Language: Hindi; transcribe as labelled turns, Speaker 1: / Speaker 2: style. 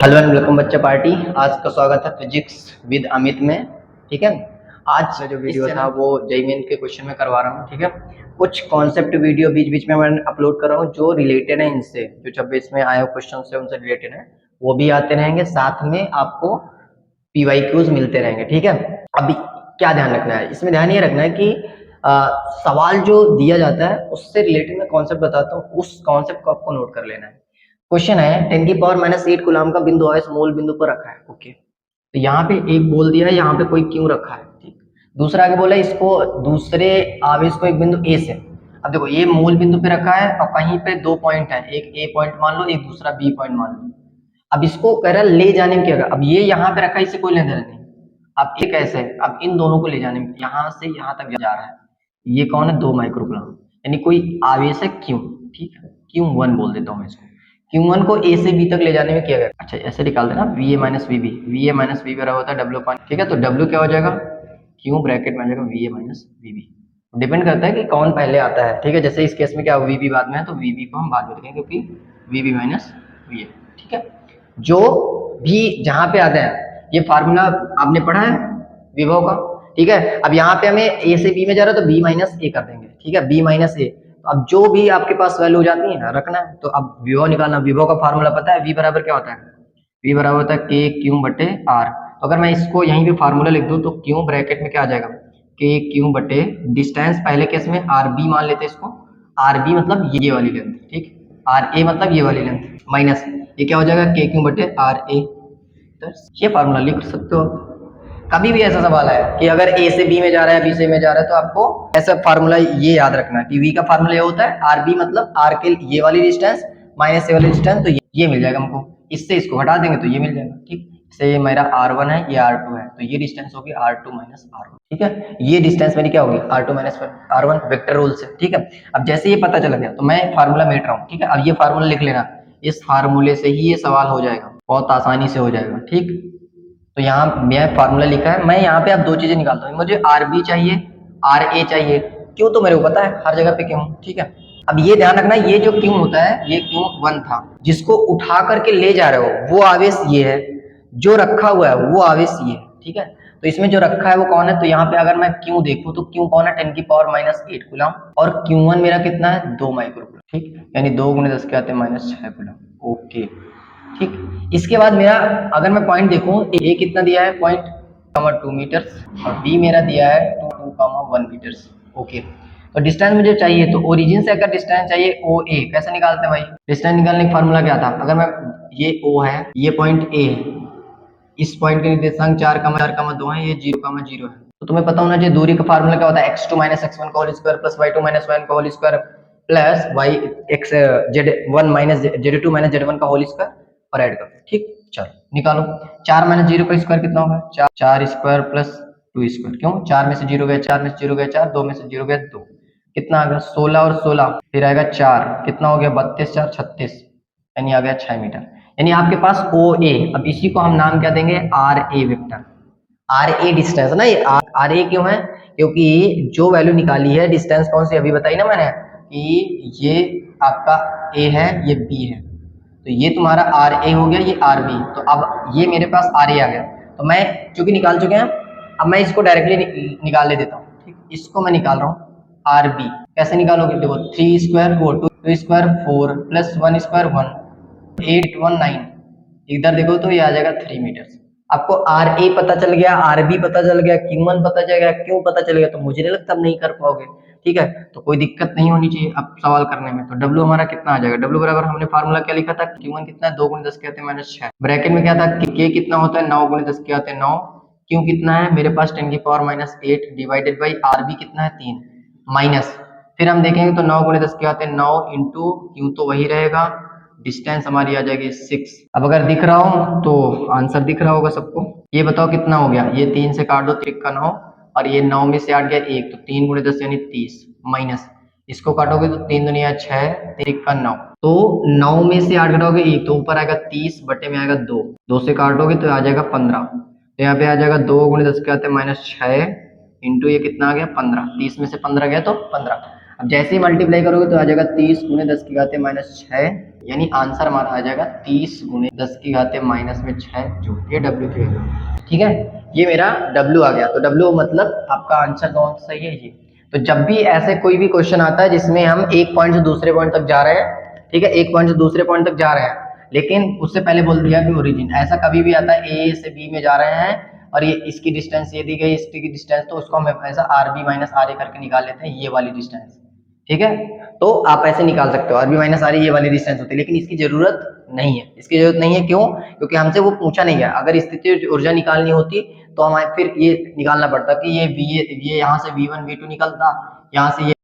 Speaker 1: हेलो एंड वेलकम बच्चा पार्टी। आज का स्वागत है फिजिक्स विद अमित में। ठीक है, आज का जो वीडियो था वो जेईई मेन के क्वेश्चन में करवा रहा हूँ। ठीक है, कुछ कॉन्सेप्ट वीडियो बीच बीच में मैं अपलोड कर रहा हूँ जो रिलेटेड है इनसे, जो 26 में आए क्वेश्चन से उनसे रिलेटेड है, वो भी आते रहेंगे। साथ में आपको पीवाईक्यूज मिलते रहेंगे। ठीक है, अभी क्या ध्यान रखना है इसमें? ध्यान ये रखना है कि सवाल जो दिया जाता है उससे रिलेटेड मैं कॉन्सेप्ट बताता हूँ, उस कॉन्सेप्ट को आपको नोट कर लेना है। क्वेश्चन है 10⁻⁸ कूलम का बिंदु आवेश मूल बिंदु पर रखा है। ओके, तो यहाँ पे एक बोल दिया है, यहाँ पे कोई क्यों रखा है। ठीक, दूसरा आगे बोला इसको दूसरे आवेश को एक बिंदु ए से, अब देखो ये मूल बिंदु पे रखा है और कहीं पे दो पॉइंट है, एक ए पॉइंट मान लो, एक दूसरा बी पॉइंट मान लो। अब इसको कह रहा है ले जाने में क्या होगा। अब ये यहाँ पे रखा है, इससे कोई लेना देना नहीं। अब ये कैसे है, अब इन दोनों को ले जाने में, यहाँ से यहाँ तक जा रहा है, ये कौन है, 2 माइक्रोकूलम, यानी कोई आवेश है क्यू। ठीक है, Q1 बोल देता हूँ मैं इसको। Q1 को A से B तक ले जाने में किया गया। अच्छा ऐसे निकाल देना, VA minus VB, VA minus VB बराबर होता है W पॉइंट। ठीक है, तो W क्या हो जाएगा, Q ब्रैकेट में आ जाएगा VA माइनस VB। डिपेंड करता है कि कौन पहले आता है। ठीक है, जैसे इस केस में क्या VB बाद में है, तो VB को हम बाद में लिखेंगे क्योंकि VB माइनस VA। ठीक है, जो भी जहां पे आता है, ये फार्मूला आपने पढ़ा है विभव का। ठीक है, अब यहाँ पे हमें ए से बी में जा रहा है तो बी माइनस ए कर देंगे। ठीक है, बी माइनस ए, अब जो भी आपके पास वैल्यू हो जाती है रखना है। तो अब विभव निकालना, विभव का फार्मूला पता है, वी बराबर क्या होता है, वी बराबर होता है के क्यू बटे आर। तो अगर मैं इसको यहीं पे फार्मूला लिख दूं तो क्यू ब्रैकेट में क्या आ जाएगा, के क्यू बटे डिस्टेंस, पहले केस में आर बी मान लेते हैं इसको, आर बी मतलब ये वाली लेंथ, ठीक, आर ए मतलब ये वाली लेंथ, माइनस ये क्या हो जाएगा, के क्यू बटे आर ए। ये फार्मूला लिख सकते हो। कभी भी ऐसा सवाल है कि अगर ए से बी में जा रहा है, बी से में जा रहा है, तो आपको ऐसा फार्मूला ये याद रखना है कि वी का फार्मूला ये होता है, आर बी मतलब आर के ये वाली डिस्टेंस माइनस ए वाली डिस्टेंस, तो ये मिल जाएगा हमको। इससे इसको हटा देंगे तो ये मिल जाएगा। ठीक, से मेरा R1 है, ये R2 है, तो ये डिस्टेंस होगी R2 माइनस R1। ठीक है, ये डिस्टेंस मेरी क्या होगी, R2 minus R1 vector rule से। ठीक है, अब जैसे ये पता चला गया तो मैं फार्मूला मेट रहा हूँ। ठीक है, अब ये फार्मूला लिख लेना, इस फार्मूले से ही ये सवाल हो जाएगा, बहुत आसानी से हो जाएगा। ठीक, तो यहाँ मैं फार्मूला लिखा है, मैं यहाँ पे अब दो चीजें निकालता हूँ, मुझे आर बी चाहिए, आर ए चाहिए। क्यों तो मेरे को पता है हर जगह पे क्यों। ठीक है, अब ये ध्यान रखना, ये जो क्यों होता है, ये क्यों 1 था, जिसको उठा करके ले जा रहे हो वो आवेश ये है, जो रखा हुआ है वो आवेश ये है। ठीक है, तो इसमें जो रखा है वो कौन है, तो यहाँ पे अगर मैं क्यों देखूं तो क्यों कौन है, 10⁻⁸ कूलम, और Q1 मेरा कितना है, 2 माइक्रोकूलम। ठीक, यानी 2 × 10 के आते हैं -6 कूलम। ओके, ठीक, इसके बाद मेरा अगर मैं पॉइंट देखूं, ए कितना दिया है, 0.2 मीटर, और बी मेरा दिया है 2,1 मीटर। ओके, तो डिस्टेंस मुझे चाहिए, तो ओरिजिन से अगर डिस्टेंस चाहिए ओ ए, कैसे निकालते हैं भाई, डिस्टेंस निकालने का फार्मूला क्या था, अगर मैं ये ओ है, ये पॉइंट ए है, इस पॉइंट के निर्देशांक 4,4,2 है, ये 0,0 है, तो तुम्हें पता होना चाहिए दूरी का फार्मूला क्या होता है, x2 - x1 का whole square plus y2 - y1 का whole square plus y x z1 - z2 - z1 का होल स्क्वायर और ऐड करो। ठीक, चलो निकालो, 4 - 0 का स्क्वायर कितना होगा, 4 स्क्वायर प्लस 2 स्क्वायर, क्यों 4 में से 0 गया, 4 में से 0 गया 4, 2 में से 0 गया 2, कितना आ गया 16 और 16, फिर आएगा 4, कितना हो गया 32 4 36, यानी आ गया 6 मीटर। यानी आपके पास ओ ए, अब इसी को हम नाम क्या देंगे, R A vector, R A distance ना, ये आर ए क्यों है, क्योंकि जो वैल्यू निकाली है डिस्टेंस कौन सी अभी बताई ना मैंने, कि ये आपका ए है, ये बी है, तो ये तुम्हारा आर ए हो गया, ये आर बी, तो अब ये मेरे पास आर ए आ गया, तो मैं चूंकि निकाल चुके हैं, अब मैं इसको डायरेक्टली निकाल ले देता हूँ। ठीक, इसको मैं निकाल रहा हूँ आर बी, कैसे निकालोगे, देखो 3 स्क्वायर 4, 2 स्क्वायर 4 प्लस 1 स्क्वायर 1, 819, इधर देखो तो ये आ जाएगा 3 मीटर। आपको आर ए पता चल गया, आर बी पता चल गया, Q1 पता चल गया, क्यों पता चल गया, तो मुझे नहीं लगता अब नहीं कर पाओगे। ठीक है, तो कोई दिक्कत नहीं होनी चाहिए अब सवाल करने में। तो W हमारा कितना आ जाएगा, W बराबर हमने फार्मूला क्या लिखा था, Q1 कितना है, 2 × 10 के आते हैं -6, ब्रैकेट में क्या था, K कितना होता है, 9 × 10 के आते हैं 9, क्यों कितना है मेरे पास 10⁻⁸ डिवाइडेड बाई आर बी कितना है 3 माइनस, फिर हम देखेंगे तो 9 × 10 के आते हैं 9 इंटू क्यू तो वही रहेगा, डिस्टेंस हमारी आ जाएगी 6। अब अगर दिख रहा हो तो आंसर दिख रहा होगा सबको, ये बताओ कितना हो गया, ये 3 से काट दो, 3 का 9, और ये 9 में से 8 गया 1, तो 3 × 10 यानी 30, माइनस इसको काटोगे तो 3 दूनी 6, 3 का 9, तो 9 में से 8 घटाओगे 1, तो ऊपर आएगा 30, बटे में आएगा 2, 2 से काटोगे तो आ जाएगा 15, तो यहाँ पे आ जाएगा 2 × 10 के आते हैं -6 इंटू ये कितना आ गया 15, 30 में से 15 गया तो 15। अब जैसे ही मल्टीप्लाई करोगे तो आ जाएगा 30 गुने 10 की घाते -6, यानी आंसर हमारा आ जाएगा 30 गुने 10 की घाते -6 जूल। ये W की वैल्यू, ठीक है। ये मेरा W आ गया। तो W मतलब आपका आंसर कौन सा सही है, ये। तो जब भी ऐसे कोई भी क्वेश्चन आता है जिसमें हम एक पॉइंट से दूसरे पॉइंट तक जा रहे हैं, ठीक है, एक पॉइंट से दूसरे पॉइंट तक जा रहे हैं, लेकिन उससे पहले बोल दिया कि ओरिजिन, ऐसा कभी भी आता है ए से बी में जा रहे हैं और ये इसकी डिस्टेंस ये दी गई, इसकी डिस्टेंस, तो उसको हम ऐसा R B minus R A करके निकाल लेते हैं, ये वाली डिस्टेंस, ठीक है। तो आप ऐसे निकाल सकते हो, R B minus R A ये वाली डिस्टेंस होती है, लेकिन इसकी जरूरत नहीं है। इसकी जरूरत नहीं है, क्यों? क्योंकि हमसे वो पूछा नहीं गया। अगर स्थितिज ऊर्जा निकालनी होती तो हमें फिर ये निकालना पड़ता कि ये यहाँ से V1 V2 निकलता, यहाँ से ये